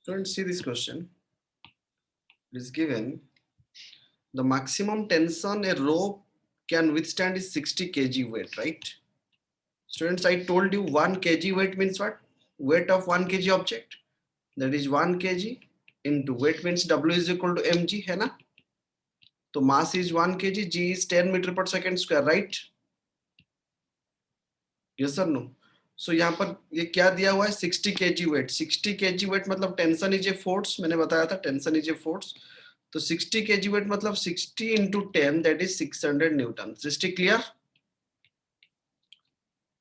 Students, see this question. It is given the maximum tension a rope can withstand is 60 kg weight, right? Students, I told you 1 kg weight means what? Weight of 1 kg object. That is 1 kg into weight means W is equal to mg, है ना? तो mass is 1 kg, g is 10 meter per second square, right? Yes or no? So यहाँ पर ये क्या दिया हुआ है 60 kg weight. 60 kg weight मतलब टेंशन इज ए फोर्स, मैंने बताया था टेंशन इज ए फोर्स. तो 60 kg weight मतलब 60 into 10 that is 600 Newton. Is it clear?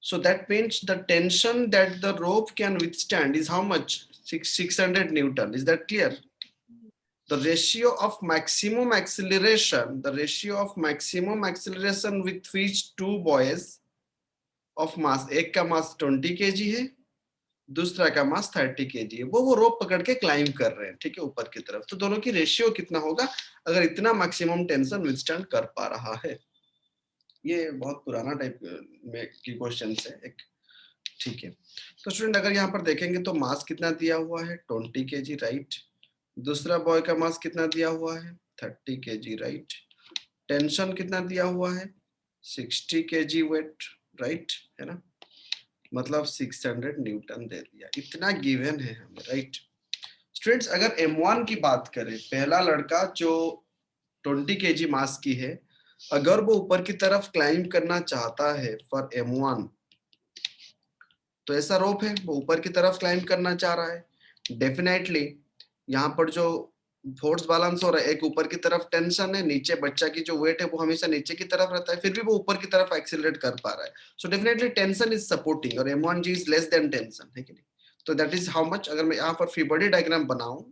So that means the tension that the rope can withstand is how much? 600 Newton. Is that clear? The ratio of maximum acceleration, with which two boys of mass, एक का mass 20 kg है, दूसरा का मास 30 kg है, वो रोप पकड़ के climb कर रहे हैं, ठीक है, ऊपर की तरफ. तो दोनों की रेशियो कितना होगा अगर इतना मैक्सिमम टेंशन विथस्टैंड कर पा रहा है. ये बहुत पुराना टाइप में की क्वेश्चन है एक, ठीक है. तो स्टूडेंट अगर यहाँ पर देखेंगे तो मास कितना दिया हुआ है 20 kg, राइट. दूसरा बॉय का मास कितना दिया हुआ है 30 kg, राइट. टेंशन कितना दिया हुआ है 60 kg वेट, राइट, है ना. मतलब 600 न्यूटन दे दिया, इतना गिवन है हमें, राइट. स्टूडेंट्स अगर M1 की बात करें, पहला लड़का जो 20 kg मास की है, अगर वो ऊपर की तरफ क्लाइंब करना चाहता है फॉर M1, तो ऐसा रोप है, वो ऊपर की तरफ क्लाइंब करना चाह रहा है. डेफिनेटली यहाँ पर जो फोर्स बैलेंस हो रहा है, एक ऊपर की तरफ टेंशन है, नीचे बच्चा की जो वेट है वो हमेशा नीचे की तरफ रहता है, फिर भी वो ऊपर की तरफ एक्सीलरेट कर पा रहा है. So definitely tension is supporting और M1G is less than tension, है कि नहीं. तो दैट इज हाउ मच. अगर मैं यहाँ पर फ्री बॉडी डायग्राम बनाऊं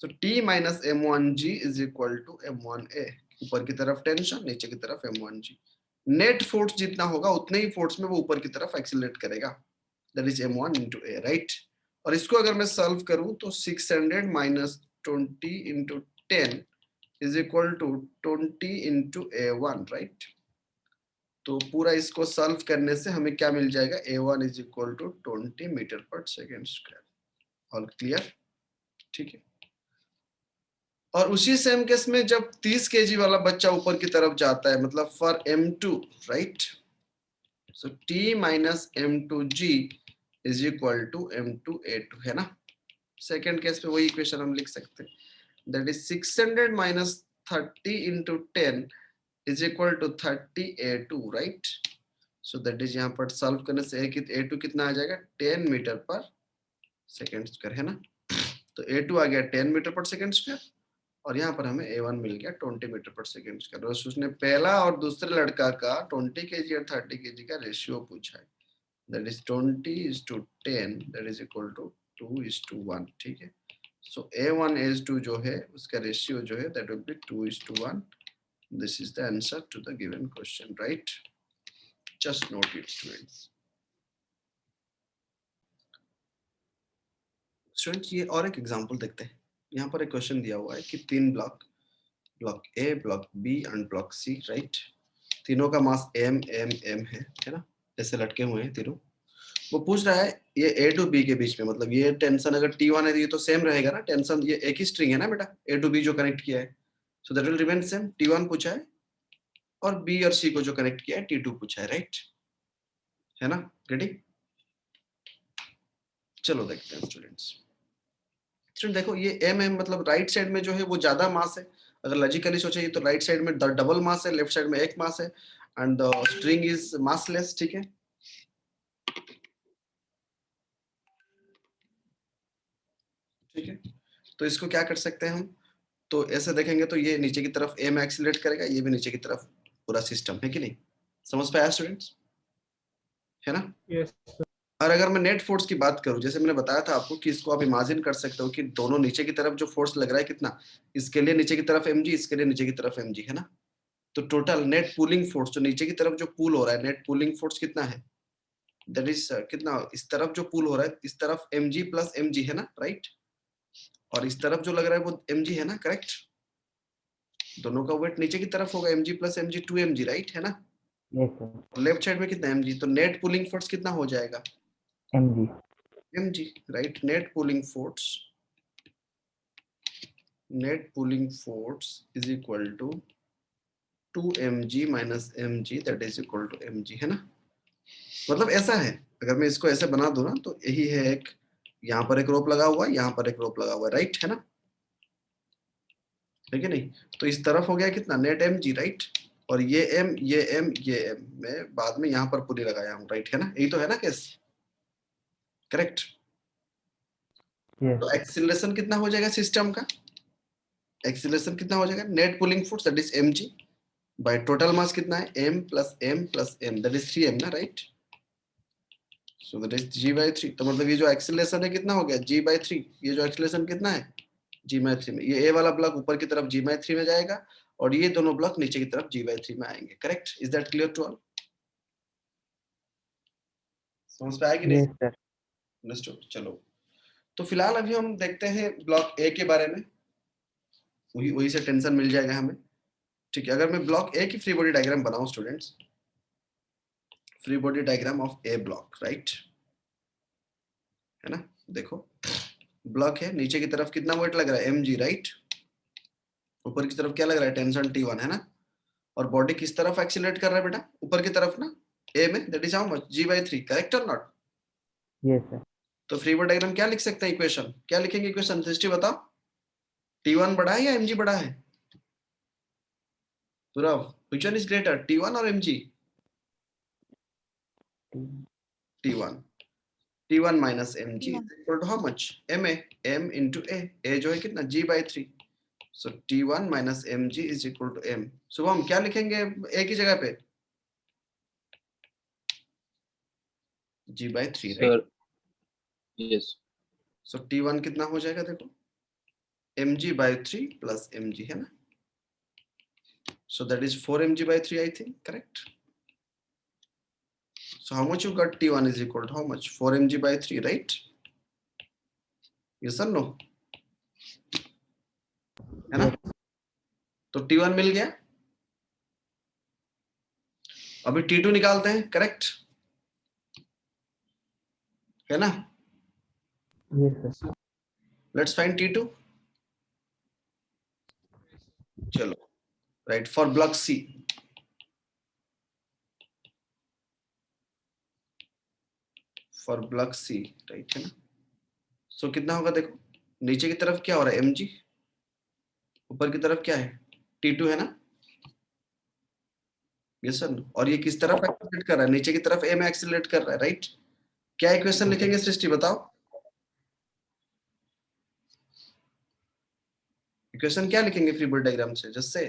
तो T minus M1G is equal to M1A. ऊपर की तरफ टेंशन, नीचे की तरफ M1G. नेट फोर्स जितना होगा उतने ही फोर्स में वो ऊपर की तरफ एक्सीलरेट करेगा, that is M1 into A, right. और इसको अगर मैं सॉल्व करूं तो 600 minus 20 into 10 is equal to 20 into A1, right. तो पूरा इसको सॉल्व करने से हमें क्या मिल जाएगा, A1 is equal to 20 metre पर सेकेंड स्क्वायर. ऑल क्लियर, ठीक है. और उसी सेम केस में जब 30 kg वाला बच्चा ऊपर की तरफ जाता है, मतलब for M2, right. So T minus M2G is equal to M2A2, है ना. सेकेंड केस पे वही इक्वेशन हम लिख सकते हैं, that is 600 minus 30 into 10 is equal to 30A2, right. So that is यहाँ पर सॉल्व करने से A2 कितना आ जाएगा 10 मीटर पर सेकेंड स्क्वायर, है ना. तो A2 आ गया 10 मीटर पर सेकेंड स्क्वायर और यहाँ पर हमें A1 मिल गया 20 मीटर पर सेकेंड स्क्वायर. और उसने पहला और दूसरे लड़का का 20 kg और 30 kg का रेशियो पूछा है, that is 20:10, that is equal to 2:1, ठीक है. सो A1 A2 जो है उसका रेशियो जो है that will be 2:1. This is the answer to the given question, right. Just note it students. Students ये और एक एग्जांपल देखते हैं. यहाँ पर एक क्वेश्चन दिया हुआ है कि तीन block A, block B and block C, right. तीनों का मास M M M है ना, ऐसे लटके हुए हैं तीनों. वो पूछ रहा है ये A to B के बीच में, मतलब ये टेंशन अगर T1 है तो ये तो सेम रहेगा ना, टेंशन ये एक ही स्ट्रिंग है ना बेटा, A to B जो कनेक्ट किया है, so that will remain same. T1 पूछा है और B और C को जो कनेक्ट किया है T2 पूछा है, राइट, है ना. रेडी, चलो देखते हैं स्टूडेंट्स. स्टूडेंट देखो ये M मतलब राइट साइड में जो है वो ज्यादा मास है. अगर लॉजिकली सोचे तो राइट साइड में डबल मास है, लेफ्ट साइड में एक मास है and the string is massless, ठीक है. ठीक है, तो इसको क्या कर सकते हैं हम, तो ऐसे देखेंगे तो ये नीचे की तरफ M एक्सीलरेट करेगा, ये भी नीचे की तरफ, पूरा सिस्टम है कि नहीं. समझ पाया स्टूडेंट्स, है ना. यस. और अगर मैं नेट फोर्स की बात करूं, जैसे मैंने बताया था आपको कि इसको आप इमेजिन कर सकते हो कि दोनों नीचे की तरफ जो फोर्स लग रहा है कितना, इसके लिए नीचे की तरफ mg, इसके लिए नीचे की तरफ mg, है ना. तो टोटल नेट पुलिंग फोर्स जो नीचे की तरफ जो पुल हो रहा है, नेट पुलिंग फोर्स कितना है, दैट इज कितना, इस तरफ जो पुल हो रहा है इस तरफ mg प्लस mg है ना, राइट. और इस तरफ जो लग रहा है वो mg है ना, करेक्ट. दोनों का वेट नीचे की तरफ होगा, mg plus mg 2mg, right, है ना. Yes sir. लेफ्ट साइड में कितना mg, तो नेट पुलिंग फोर्स कितना हो जाएगा mg. mg, right. Net pulling force net pulling force is equal to 2mg minus mg that is equal to mg, है ना। मतलब ऐसा है, अगर मैं इसको ऐसे बना दूं ना तो यही है, एक यहाँ पर एक रोप लगा हुआ है, यहाँ पर एक रोप लगा हुआ है, राइट, है ना, ठीक है नहीं। तो इस तरफ हो गया कितना, नेट mg, राइट, और ये m ये m ये m, मैं बाद में यहाँ पर पूरी लगाया हूँ, राइट, है ना, यही तो है ना केस, करेक्ट। तो एक्सीलरेशन कितना हो जाएगा सिस्टम का, एक्सीलरेशन कितना हो जाएगा, net pulling force that is mg bye total मास कितना है, m plus m that is 3m ना, right. So that is g by 3। तो मतलब ये जो एक्सीलरेशन है कितना हो गया, g by 3। ये जो एक्सीलरेशन कितना है, g by 3 में। ये a वाला ब्लॉक ऊपर की तरफ g by 3 में जाएगा और ये दोनों ब्लॉक नीचे की तरफ g by 3 में आएंगे, correct. Is that clear to all, समझ पे आएगी नहीं? अंडरस्टूड। चलो, तो फिलहाल अभी हम देखते हैं ब्लॉक ए के बारे में, वही वही से टेंशन मिल जाएगा हमें, ठीक है। अगर मैं ब्लॉक ए की फ्री बॉडी डायग्राम बनाऊं students, free body diagram of A block, right, है ना। देखो ब्लॉक है, नीचे की तरफ कितना वेट लग रहा है, mg, राइट, ऊपर की तरफ क्या लग रहा है, टेंशन T1, है ना। और बॉडी किस तरफ एक्सीलरेट कर रहा है बेटा, ऊपर की तरफ ना, ए में, that is how much, g by 3, correct और नॉट। Yes sir. तो फ्री बॉडी डायग्राम क्या लिख सकते हैं, इक्वेशन क्या लिखेंगे, इक्वेशन सृष्टि बताओ, T1 बड़ा है या mg बड़ा है, पूरा which one is greater, T1 और mg, T1, T1 minus mg is equal to how much, ma, m into a जो है कितना, g by 3, so T1 minus mg is equal to m। Shubham क्या लिखेंगे a की जगह पे, g by 3, sir right, yes. so T1 कितना हो जाएगा देखो, mg by 3 plus mg, है ना, so that is 4mg by 3 I think, correct। so how much you got, T1 is equal to how much, 4mg by 3, right, yes or no, है ना। तो T1 मिल गया, अभी T2 निकालते हैं, correct, है ना। Yes sir. Let's find T2, चलो, right, for block C, for block C, right, है ना। सो कितना होगा देखो, नीचे की तरफ क्या हो रहा है, mg, ऊपर की तरफ क्या है, T2, है ना, यस सर। और ये किस तरफ एक्सीलरेट कर रहा है, नीचे की तरफ a में एक्सीलरेट कर रहा है, राइट। क्या इक्वेशन लिखेंगे सृष्टि बताओ, इक्वेशन क्या लिखेंगे फ्री बॉडी डायग्राम से, जस्ट से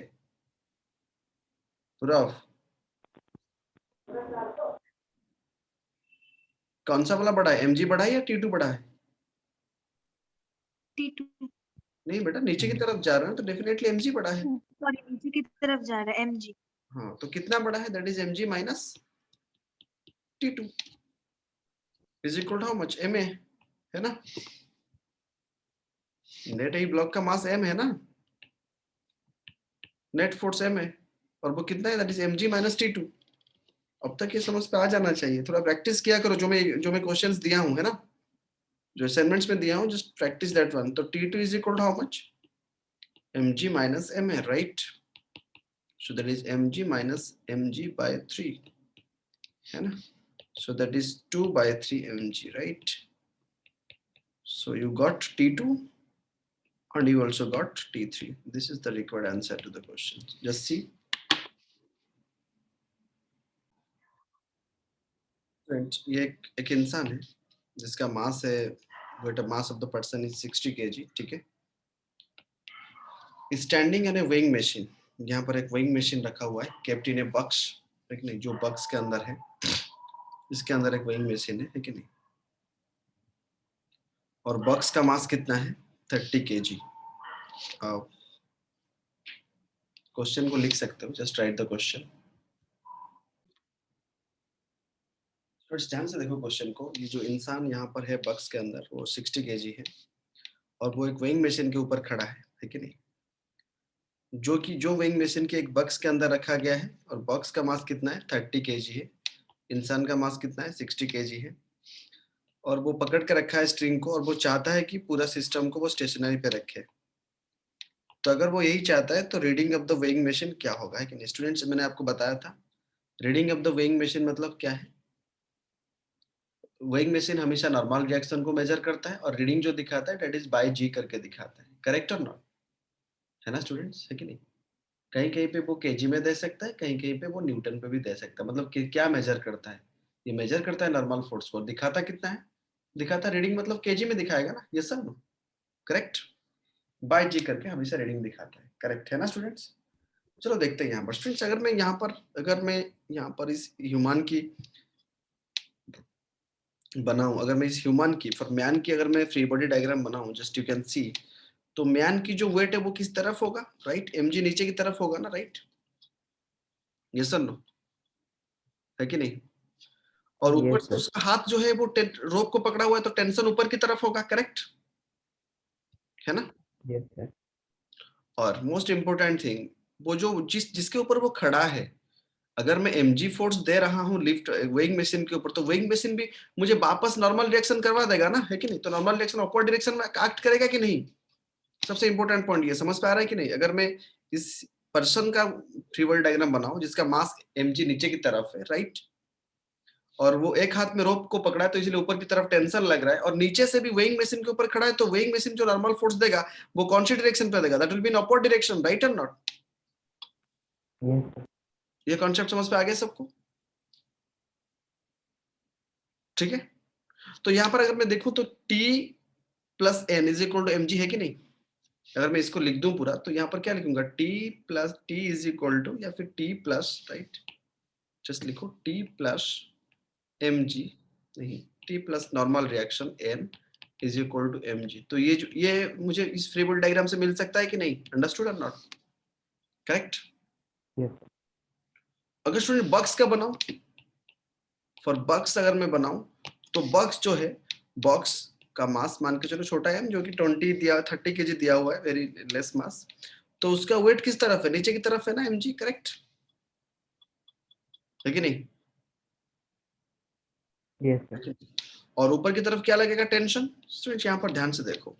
पूरा, कौन सा वाला बड़ा है, mg बड़ा है या T2 बड़ा है, T2 नहीं बेटा, नीचे की तरफ जा रहा है तो डेफिनेटली mg बड़ा है, सॉरी नीचे की तरफ जा रहा है mg। हाँ, तो कितना बड़ा है, that is mg minus T2 is equal to how much, ma, है ना। नेट ही ब्लॉक का मास m है ना, नेट फोर्स m है, और वो कितना है, that is mg minus T2। अब तक ये समझ पे आ जाना चाहिए, थोड़ा प्रैक्टिस किया करो, जो मैं क्वेश्चंस दिया हूं, है ना, जो असाइनमेंट्स में दिया हूं, जस्ट प्रैक्टिस दैट वन। तो T2 is equal to how much, mg minus m है, right, so that is mg minus mg by 3, है ना, so that is 2 by 3 mg, right, so you got T2 and you also got T3, this is the required answer to the question, just see friends, ये एक इंसान है जिसका मास है, weight mass of the person is 60 kg, ठीक है, standing in A weighing machine, यहाँ पर एक वेइंग मशीन रखा हुआ है, केप्ट इन ए बॉक्स, ठीक नहीं, जो बॉक्स के अंदर है, इसके अंदर एक वेइंग मशीन है कि नहीं, और बॉक्स का मास कितना है, 30 kg। क्वेश्चन को लिख सकते हो, जस्ट राइट द क्वेश्चन, ध्यान से देखो क्वेश्चन को। ये जो इंसान यहाँ पर है बॉक्स के अंदर, वो 60 kg है और वो एक वेइंग मशीन के ऊपर खड़ा है कि नहीं, जो वेइंग मशीन के एक बॉक्स के अंदर रखा गया है, और बॉक्स का मास कितना है, 30 kg है, इंसान का मास कितना है, 60 kg है, और वो पकड़ के रखा है स्ट्रिंग को, और वो चाहता है कि पूरा सिस्टम को वो स्टेशनरी पे रखे, तो अगर वो यही चाहता है तो reading of the weighing machine क्या होगा, है कि नहीं स्टूडेंट्स? मैंने आपको बताया था reading of the weighing machine मतलब क्या है। वेइंग मशीन हमेशा नॉर्मल रिएक्शन को मेजर करता है और रीडिंग जो दिखाता है दैट इज बाय जी करके दिखाता है, करेक्ट और नॉट, है ना स्टूडेंट्स, है कि नहीं? कहीं कहीं पे वो केजी में दे सकता है, कहीं कहीं पे वो न्यूटन पे भी दे सकता है। मतलब क्या मेजर करता है? ये मेजर करता है नॉर्मल फोर्स को। दिखाता कितना है? दिखाता रीडिंग मतलब केजी में दिखाएगा ना, ये सब नो, करेक्ट। बाय जी करके हमेशा रीडिंग दिखाता है, करेक्ट है ना स्टूडेंट्स? चलो देखते हैं यहाँ पर स्टूडेंट्स, अगर मैं यहाँ पर इस ह्यूमन की बनाऊं, अगर मैं इस ह्यूमन की फॉर मैन की अगर मैं फ्री बॉडी डायग्राम बनाऊं, जस्ट यू कैन सी, तो मैन की जो वेट है वो किस तरफ होगा, राइट? mg नीचे की तरफ होगा ना, राइट? यस और नो, है कि नहीं? और ऊपर Yes, से sir. उसका हाथ जो है वो रोप को पकड़ा हुआ है, तो टेंशन ऊपर की तरफ होगा, करेक्ट है ना? Yes, sir. और मोस्ट इंपोर्टेंट थिंग, वो जो जिसके ऊपर वो खड़ा है, अगर मैं mg फोर्स दे रहा हूँ लिफ्ट वेइंग मशीन के ऊपर, तो वेइंग मशीन भी मुझे वापस नॉर्मल रिएक्शन करवा देगा ना, है कि नहीं? तो नॉर्मल रिएक्शन अपवर्ड डायरेक्शन में एक्ट करेगा कि नहीं? सबसे इंपॉर्टेंट पॉइंट ये समझ पा रहा है कि नहीं? अगर मैं इस पर्सन का फ्री बॉडी डायग्राम बनाऊं जिसका मास mg नीचे की तरफ है, राइट, और वो एक हाथ में रोप को पकड़ा है तो इसलिए ऊपर की तरफ टेंशन लग रहा है, और नीचे से भी वेइंग मशीन के ऊपर खड़ा है, तो वेइंग मशीन जो नॉर्मल फोर्स देगा वो कौन सी डायरेक्शन पे देगा? That will be in upward direction, right और नॉट? Yes, sir. ये कॉन्सेप्ट समझ पे आ गया सबको? ठीक है, तो यहाँ पर अगर मैं देखूं तो T plus N is equal to mg है कि नहीं? अगर मैं इसको लिख दूं पूरा तो यहाँ पर क्या लिखूंगा? T plus T is equal to, या फिर T प्लस, राइट, जस्ट लिखो T प्लस mg, नहीं, T plus normal reaction n is equal to mg। तो ये मुझे इस फ्री बॉडी डायग्राम से मिल सकता है कि नहीं? अंडरस्टूड और नॉट? करेक्ट। Yes, sir. अगर स्टूडेंट बॉक्स का बनाऊं, फॉर बॉक्स अगर मैं बनाऊं, तो बॉक्स जो है, बॉक्स का मास मान के चलो छोटा है, जो कि 30 केजी दिया हुआ है, वेरी लेस मास, तो उसका वेट किस तरफ है? नीचे की तरफ है ना, mg, करेक्ट है कि नहीं? Yes, sir. और ऊपर की तरफ क्या लगेगा? टेंशन। स्टूडेंट यहाँ पर ध्यान से देखो,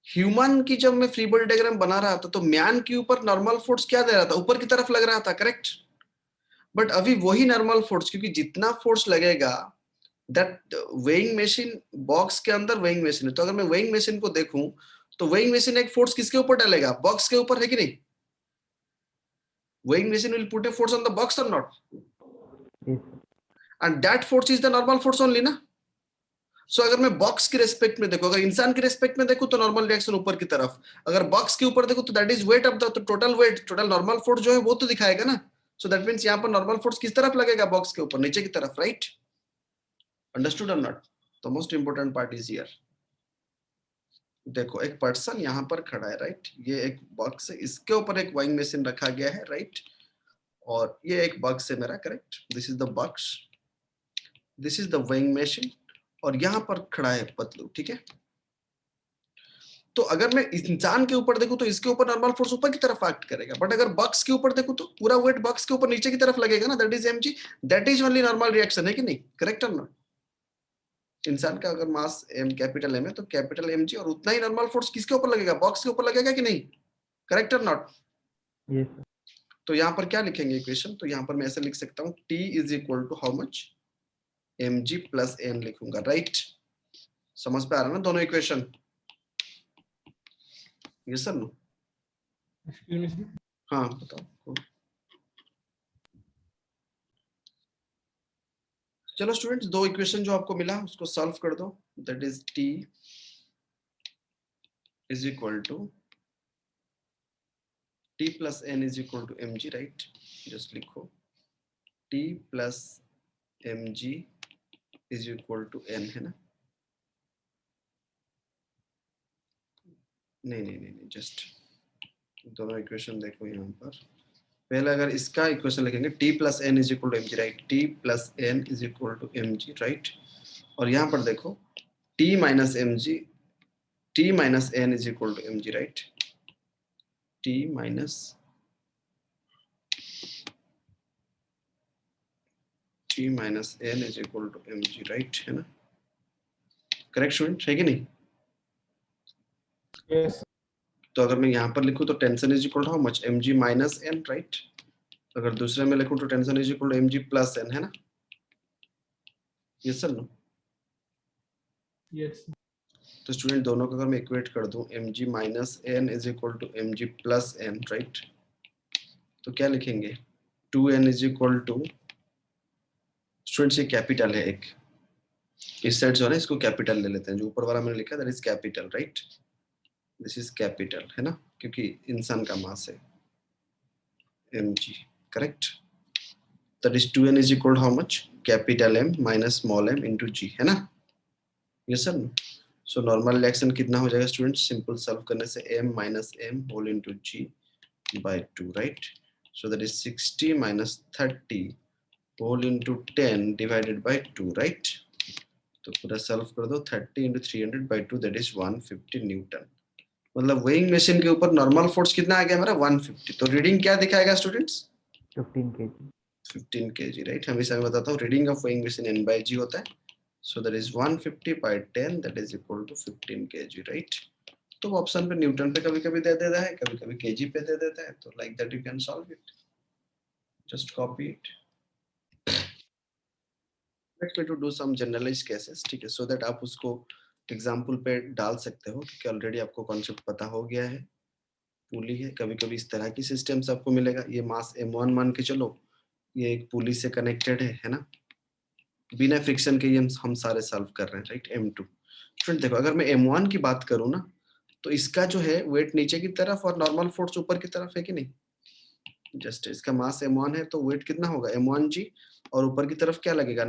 ह्यूमन की जब मैं फ्री बॉडी डायग्राम बना रहा था तो मैन के ऊपर नॉर्मल फोर्स क्या दे रहा था? ऊपर की तरफ लग रहा था, करेक्ट। बट अभी वही नॉर्मल फोर्स, क्योंकि जितना फोर्स लगेगा दैट वेइंग मशीन, बॉक्स के अंदर वेइंग मशीन है, तो अगर मैं वेइंग मशीन को देखूं तो वेइंग मशीन एक फोर्स किसके ऊपर डालेगा? बॉक्स के ऊपर, है कि नहीं? Weighing machine will put a force on the box और not? Yes, sir. And that force is the normal force only ना। सो अगर मैं बॉक्स के रेस्पेक्ट में देखो, अगर इंसान के रेस्पेक्ट में देखो तो नॉर्मल रिएक्शन ऊपर की तरफ, अगर बॉक्स के ऊपर देखो तो that is weight of the, तो total weight, total normal force जो है वो तो दिखाएगा ना। सो दैट मींस यहाँ पर नॉर्मल फोर्स किस तरफ लगेगा? बॉक्स के ऊपर, नीचे की तरफ, राइट? अंडरस्टूड और not? The most important part is here. देखो एक पर्सन यहाँ पर खड़ा है, राइट, ये एक बॉक्स है, इसके ऊपर एक वेइंग मशीन रखा गया है, राइट, और ये एक बॉक्स है मेरा, correct, this is the box, this is the weighing machine, और यहाँ पर खड़ा है पतलू, ठीक है। तो अगर मैं इंसान के ऊपर देखूं तो इसके ऊपर नॉर्मल फोर्स ऊपर की तरफ एक्ट करेगा, बट अगर बॉक्स के ऊपर देखूं तो पूरा वेट बॉक्स के ऊपर नीचे की तरफ लगेगा ना, that is mg, that is only normal reaction, है कि नहीं? करेक्ट और नॉट? इंसान का अगर मास m कैपिटल m है तो कैपिटल mg, और उतना ही नॉर्मल फोर्स किसके ऊपर लगेगा? बॉक्स के ऊपर लगेगा कि नहीं? करेक्ट और नॉट? Yes, sir. तो यहाँ पर क्या लिखेंगे इक्वेशन? तो यहाँ पर मैं ऐसे लिख सकता हूँ, T is equal to how much? mg plus n लिखूंगा, राइट? समझ पे आ रहा है ना दोनों equation? Yes sir, no? Excuse me, sir. हाँ बताओ। चलो स्टूडेंट्स, दो इक्वेशन जो आपको मिला उसको सॉल्व कर दो, that is T is equal to T plus n is equal to mg, right? Just लिखो T plus mg is equal to n, है ना? नहीं, जस्ट दोनों इक्वेशन देखो यहाँ पर। पहले अगर इसका इक्वेशन लिखेंगे, T plus n is equal to mg, right, T plus n is equal to mg, right, और यहाँ पर देखो T minus mg, T minus n is equal to mg, right, T minus T minus n is equal to mg, right, है ना? Correct student, है कि नहीं? Yes. तो अगर मैं यहाँ पर लिखूं तो tension is equal to how much mg minus n, right. अगर दूसरे में लिखूं तो tension is equal to mg plus n, है ना? Yes sir no? Yes. तो स्टूडेंट दोनों को अगर मैं इक्वेट कर दूं mg minus n is equal to mg plus n, right, तो क्या लिखेंगे? 2n is equal to, students ये कैपिटल है एक, इस साइड जो है ना इसको कैपिटल ले लेते हैं, जो ऊपर वाला मैंने लिखा that is capital, right, this is capital, है ना, क्योंकि इंसान का मास है mg, correct. That is 2n is equal to how much? Capital M minus small m into g, है ना? Yes sir. So normal reaction कितना हो जाएगा स्टूडेंट्स? सिंपल सॉल्व करने से m minus m whole into g by 2, right. So that is 60 minus 30 whole into 10 divided bye 2, right. तो पूरा solve कर दो, 30 into 300 by 2 that is 150 newton. मतलब वेइंग मशीन के ऊपर नॉर्मल फोर्स कितना आ गया हमारा? 150। तो रीडिंग क्या दिखाएगा स्टूडेंट्स? 15 kg. 15 kg, right. हमेशा मैं बताता हूँ reading of weighing machine n by g होता है। So that is 150 by 10 that is equal to 15 kg, right. तो वो ऑप्शन पे न्यूटन पे कभी-कभी दे देता है, कभी-कभी केजी पे दे देता है, तो like that you can solve it, just copy it. Let's me to do some generalized cases, ठीक है, सो दैट आप उसको एग्जांपल पे डाल सकते हो, क्योंकि ऑलरेडी आपको कॉन्सेप्ट पता हो गया है, पुली है, कभी-कभी इस तरह की सिस्टम्स आपको मिलेगा। ये मास m1 मान के चलो, ये एक पुली से कनेक्टेड है ना, बिना फ्रिक्शन के ये हम सारे सॉल्व कर रहे हैं, राइट। m2 फ्रेंड देखो, अगर मैं m1 की बात करूं ना, तो इसका जो है वेट नीचे की तरफ और नॉर्मल फोर्स ऊपर की तरफ है कि नहीं? जस्ट इसका मास m1 है तो वेट कितना होगा? m1g, और ऊपर की तरफ क्या लगेगा?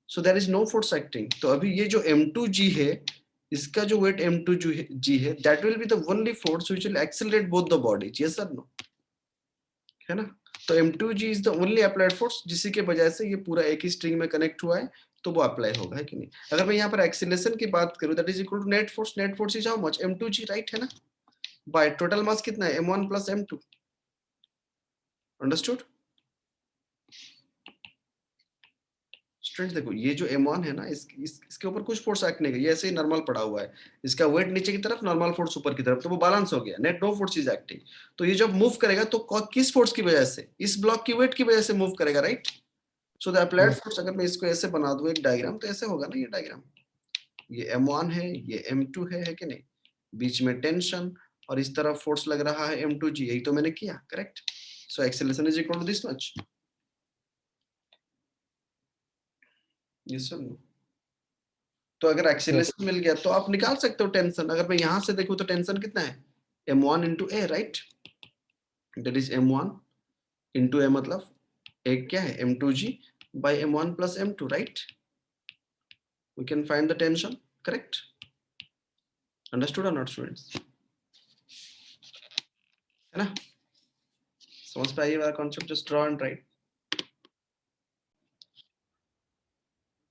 So there is no force acting. तो अभी ये जो m2g है, इसका जो वेट m2g है, that will be the only force which will accelerate both the bodies, yes और नो, है ना? तो m2g is the only applied force जिसकी के वजह से ये पूरा एक ही स्ट्रिंग में कनेक्ट हुआ है, तो वो अप्लाई होगा, है कि नहीं? अगर मैं यहाँ पर एक्सीलरेशन की बात करूं, that is equal to net force is how much? m2g, right, है ना, बाय टोटल मास कितना है? m1 plus m2, understood? Student देखो, ये जो m1 है ना, इसके ऊपर कुछ फोर्स एक्ट नहीं है, ये ऐसे ही नॉर्मल पड़ा हुआ है, इसका वेट नीचे की तरफ, नॉर्मल फोर्स ऊपर की तरफ, तो वो बैलेंस हो गया, net no force is acting. तो ये जब मूव करेगा तो किस फोर्स की वजह से? इस ब्लॉक की वेट की वजह से मूव करेगा, right. So the applied Yes. Force, अगर मैं इसको ऐसे बना दूं एक डायग्राम, तो ऐसे होगा ना ये डायग्राम, ये m1 है, ये m2 है कि नहीं, बीच में टेंशन, और इस तरफ फोर्स लग रहा है m2g, यही तो मैंने किया, correct. So acceleration is equal to this much, yes sir. तो अगर एक्सीलरेशन मिल गया तो आप निकाल सकते हो टेंशन। अगर मैं यहां से देखूं तो टेंशन कितना है? m1 into a, right, that is m1 into a, मतलब एक क्या है? m2g by m1 plus m2, right. We can find the tension, correct. Understood और नॉट स्टूडेंट्स? है ना, समझ पे आई वाला concept? Just draw and right.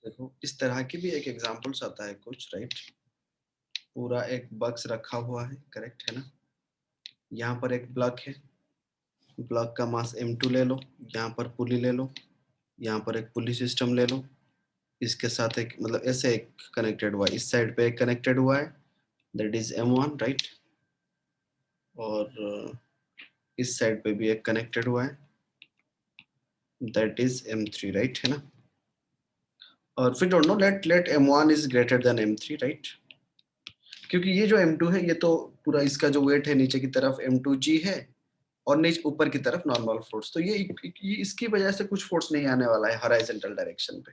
देखो इस तरह की भी एक एग्जांपल्स आता है कुछ, राइट। पूरा एक बॉक्स रखा हुआ है, करेक्ट, है ना। यहाँ पर एक ब्लॉक है, ब्लॉक का मास m2 ले लो, यहाँ पर पुली ले लो, यहाँ पर एक पुली सिस्टम ले लो, इसके साथ एक, मतलब ऐसे एक कनेक्टेड हुआ है, इस साइड पे एक कनेक्टेड हुआ है, दैट इज m1, राइट, और इस साइड पे भी एक कनेक्टेड हुआ है, दैट इज m3, राइट, है ना। और फिर don't know, let m1 is greater than m3, right, क्योंकि ये जो m2 है, ये तो पूरा इसका जो वेट है नीचे की तरफ m2g है, और नीचे ऊपर की तरफ नॉर्मल फोर्स, तो ये इसकी वजह से कुछ फोर्स नहीं आने वाला है हॉरिजॉन्टल डायरेक्शन पे।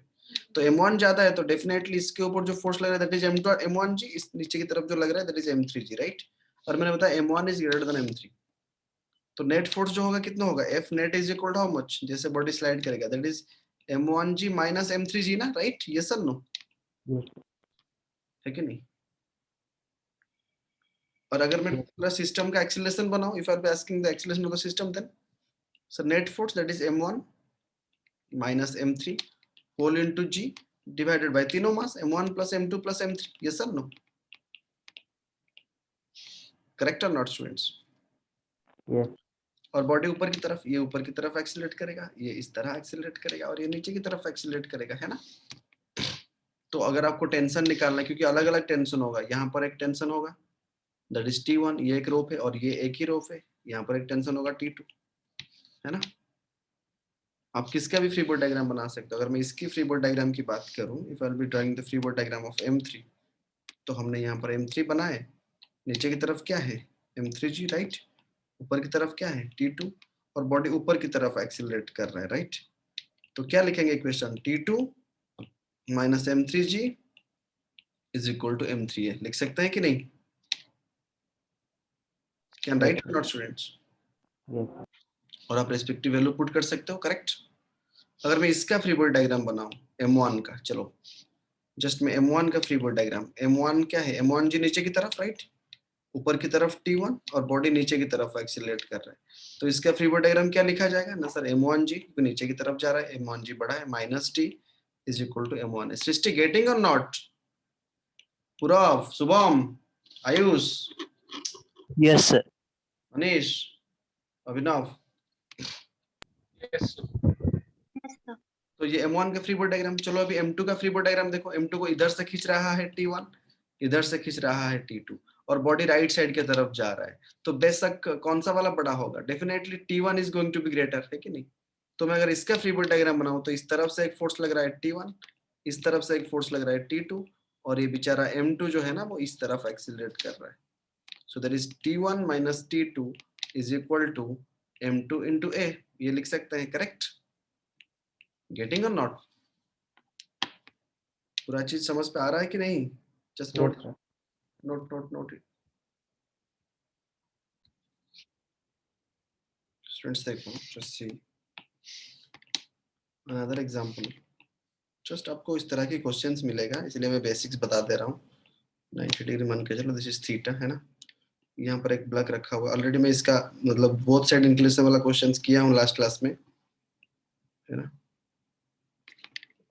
तो m1 ज्यादा है तो डेफिनेटली इसके ऊपर जो फोर्स लग रहा है दैट इज m1g, इस नीचे की तरफ जो लग रहा है दैट इज m3g, राइट। और मैंने बताया m1 is greater than m3, तो नेट फोर्स जो होगा कितना होगा? F net is equal to how much? जैसे बॉडी स्लाइड करेगा that is m1g minus m3g ना, राइट, यस और नो, Yes. है कि नहीं? और अगर मैं Yes. पूरा सिस्टम का एक्सीलरेशन बनाऊं, if I are asking the acceleration of the system, then so net force that is m1 minus m3 whole into g divided by तीनों mass m1 plus m2 plus m3, yes or no, correct or not students? Yes. और body ऊपर की तरफ, ये ऊपर की तरफ accelerate करेगा, ये इस तरह एक्सीलरेट करेगा, और ये नीचे की तरफ एक्सीलरेट करेगा, है ना। तो अगर आपको टेंशन निकालना है, क्योंकि अलग अलग टेंशन होगा, यहाँ पर एक टेंशन होगा, दैट इज T1, ये एक रोप है और ये एक ही रोप है, यहाँ पर एक टेंशन होगा T2, है ना। आप किसका भी फ्री बॉडी डायग्राम बना सकते हो। अगर मैं इसकी फ्री बॉडी डायग्राम की बात करूं, if I will B drawing the free body diagram of M3, तो हमने यहाँ पर M3 बनाए, नीचे की तरफ क्या है M3G, राइट, ऊपर की तरफ क्या है T2, और बॉडी ऊपर की तरफ एक्सीलरेट कर रहा है, राइट। तो क्या लिखेंगे equation, T2 minus M3G is equal to M3A, लिख सकते हैं कि नहीं, कैन राइट और नॉट स्टूडेंट्स। yes sir, और आप रेस्पेक्टिव वैल्यू पुट कर सकते हो, करेक्ट। अगर मैं इसका फ्री बॉडी डायग्राम बनाऊं M1 का, चलो जस्ट मैं M1 का फ्री बॉडी डायग्राम, M1 क्या है, M1G नीचे की तरफ, राइट, ऊपर की तरफ T1 और बॉडी नीचे की तरफ एक्सीलरेट कर रहा है, तो इसका फ्री बॉडी डायग्राम क्या लिखा जाएगा ना सर, M1G नीचे की तरफ जा रहा है, M1G बड़ा है, minus T is equal to M1। Srishti getting और not, Purav, Shubham, Ayush, Yes, sir. Manish, Abhinav, Yes, sir. Yes, sir. तो ये M1 का फ्री बॉडी डायग्राम। चलो अभी M2 का फ्री बॉडी डायग्राम देखो, M2 को इधर से खींच रहा है T1, इधर से खींच रहा है T2, और बॉडी राइट साइड की तरफ जा रहा है, तो बेशक कौन सा वाला बड़ा होगा, definitely T1 is going to be greater, है कि नहीं। तो मैं अगर इसका फ्री बॉडी डायग्राम बनाऊं, तो इस तरफ से एक फोर्स लग रहा है T1, इस तरफ से एक फोर्स लग रहा है T2, और ये बेचारा M2 जो है ना वो इस तरफ एक्सीलरेट कर रहा है। So that is T1 minus T2 is equal to M2 into A, ये लिख सकते हैं, करेक्ट। गेटिंग और नॉट, पूरा चीज समझ पे आ रहा है कि नहीं, just yes note sir, note note note it. Students देखो, just see another example, just आपको इस तरह के क्वेश्चंस मिलेगा, इसलिए मैं बेसिक्स बता दे रहा हूँ। 90 डिग्री मान के चलो, दिस इज थीटा, है ना, यहाँ पर एक ब्लॉक रखा हुआ, ऑलरेडी मैं इसका मतलब बोथ साइड इंक्लिनेशन वाला क्वेश्चंस किया हूँ लास्ट क्लास में, है ना,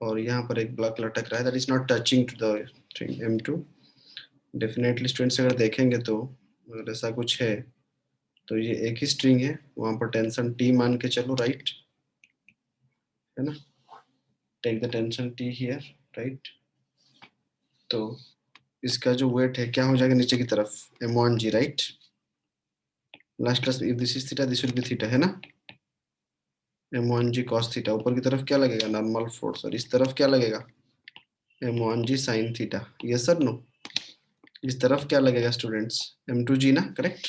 और यहाँ पर एक ब्लॉक लटक रहा है, that is not touching to the thing M2। Definitely students अगर देखेंगे तो अगर ऐसा कुछ है, तो ये एक ही स्ट्रिंग है, वहां पर टेंशन T मान के चलो, राइट, है ना, take the tension T here, right. तो इसका जो वेट है क्या हो जाएगा नीचे की तरफ, M1G, right. Last class if this is theta, this will be theta, है ना, M1G cos थीटा, ऊपर की तरफ क्या लगेगा, नॉर्मल फोर्स, और इस तरफ क्या लगेगा, M1G sin theta, yes sir no, इस तरफ क्या लगेगा स्टूडेंट्स, M2G ना, correct,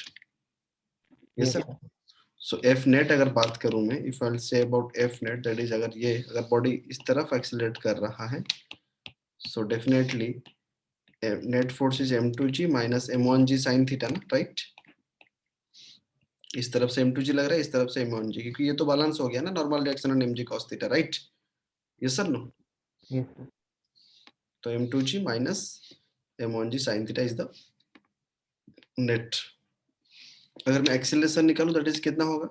yes yes sir. sir, so F net अगर बात करूं मैं, if I will say about F net, that is अगर बॉडी इस तरफ एक्सीलरेट कर रहा है, so definitely net force is M2G minus M1G sin theta ना, राइट। इस तरफ से M2G लग रहा है, इस तरफ से M1G, क्योंकि ये तो बैलेंस हो गया ना, normal reaction on mg cos theta, right, yes sir no. yes sir, तो M2G minus M1G sin theta is the net. अगर मैं एक्सीलरेशन निकालूं, दैट इज कितना होगा,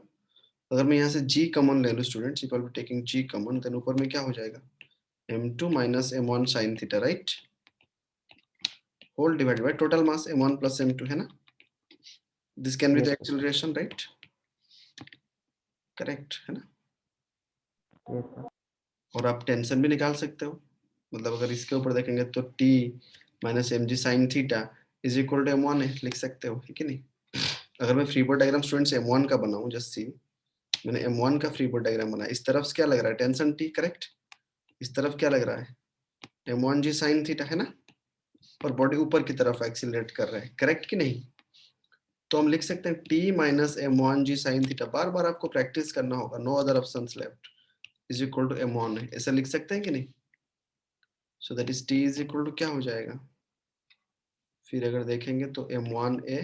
अगर मैं यहाँ से G कॉमन ले लूं students, if I will be taking G common, then ऊपर में क्या हो जाएगा, M2 minus M1 sin theta, right, whole divided by total mass M1 plus M2, है ना, this can be the yes sir, acceleration, right, correct, है ना। yes sir, और आप टेंशन भी निकाल सकते हो, मतलब अगर इसके ऊपर देखेंगे तो T minus mg sin theta is equal to M1 है, लिख सकते हो, है कि नहीं। अगर मैं free body diagram students M1 का बनाऊं, जस्ट सी मैंने M1 का फ्री बॉडी डायग्राम बनाया, इस तरफ से क्या लग रहा है, टेंशन T, करेक्ट, इस तरफ क्या लग रहा है, M1G sin थीटा, है ना, और बॉडी ऊपर की तरफ एक्सीलरेट कर रहा है, करेक्ट कि नहीं। तो हम लिख सकते हैं T minus M1G sin theta, बार बार आपको प्रैक्टिस करना होगा, no other options left, is equal to M1 है, ऐसा लिख सकते हैं कि नहीं। So that is T is equal to क्या हो जाएगा, फिर अगर देखेंगे तो M1A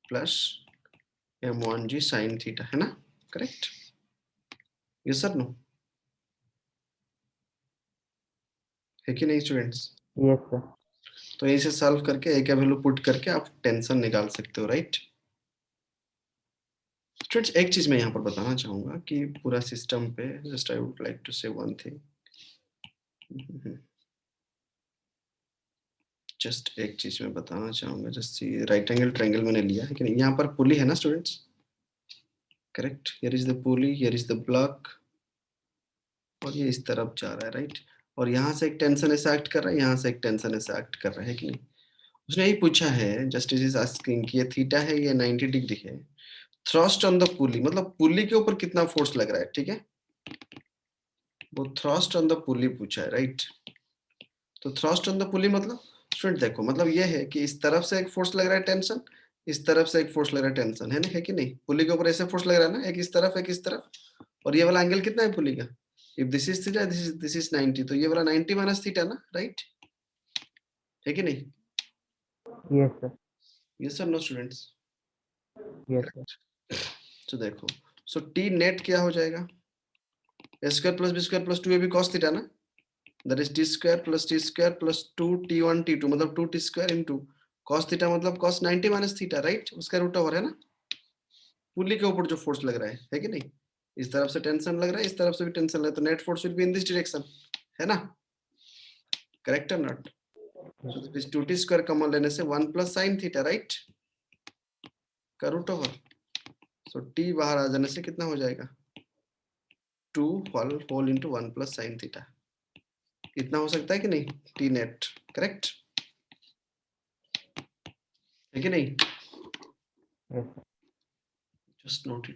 plus M1G sin theta, है ना, करेक्ट, यस सर नो, है कि नहीं स्टूडेंट्स। yes sir, तो इसे सॉल्व करके एक वैल्यू पुट करके आप टेंशन निकाल सकते हो, राइट। स्टूडेंट्स एक चीज मैं यहाँ पर बताना चाहूंगा कि पूरा सिस्टम पे, just I would like to say one thing, just एक चीज मैं बताना चाहूंगा, जस्ट राइट एंगल ट्रायंगल मैंने लिया है कि नहीं, यहाँ पर पुली है ना students, correct, here is the pulley, here is the block, और ये इस तरफ जा रहा है, राइट, और यहाँ से एक टेंशन ऐसा एक्ट कर रहा है, यहाँ से एक टेंशन ऐसा एक्ट कर रहा है कि नहीं, उसने यही पूछा है, जस्टिस इज आस्किंग कि ये थीटा है, ये 90 डिग्री है, थ्रस्ट ऑन द पुली, मतलब पुली के ऊपर कितना फोर्स लग रहा है, ठीक है, वो थ्रस्ट ऑन द पुली पूछा है, राइट। तो थ्रस्ट ऑन द पुली मतलब स्टूडेंट देखो, मतलब ये है कि इस तरफ से एक फोर्स लग रहा है टेंशन, इस तरफ से एक फोर्स लग रहा है टेंशन, है ना, है कि नहीं, पुली के ऊपर ऐसे फोर्स लग रहा है ना, एक इस तरफ एक इस तरफ, और ये वाला एंगल कितना है पुली का, if this is theta, this is 90, तो ये वाला 90 माइनस थीटा ना, राइट, है कि नहीं, Yes, sir. यस और नो स्टूडेंट्स। Yes, sir. तो देखो, सो टी नेट क्या हो जाएगा, a square plus b square plus 2ab cos theta ना, that is t square plus 2t1 t2 मतलब 2t square into cos theta मतलब cos 90 minus theta, right, उसका root over है ना, पुली के ऊपर जो फोर्स लग रहा है कि नहीं, इस तरफ से टेंशन लग रहा है, इस तरफ से भी टेंशन लग रहा है, तो net force will be in this direction, है ना, करेक्ट और not. So this 2t square common लेने से 1 प्लस sin थीटा, राइट, का रूट ओवर, सो t बाहर आ जाने से कितना हो जाएगा, 2 whole into 1 plus sin theta, इतना हो सकता है कि नहीं, टी नेट, करेक्ट है कि नहीं, Yes, sir. Just note it.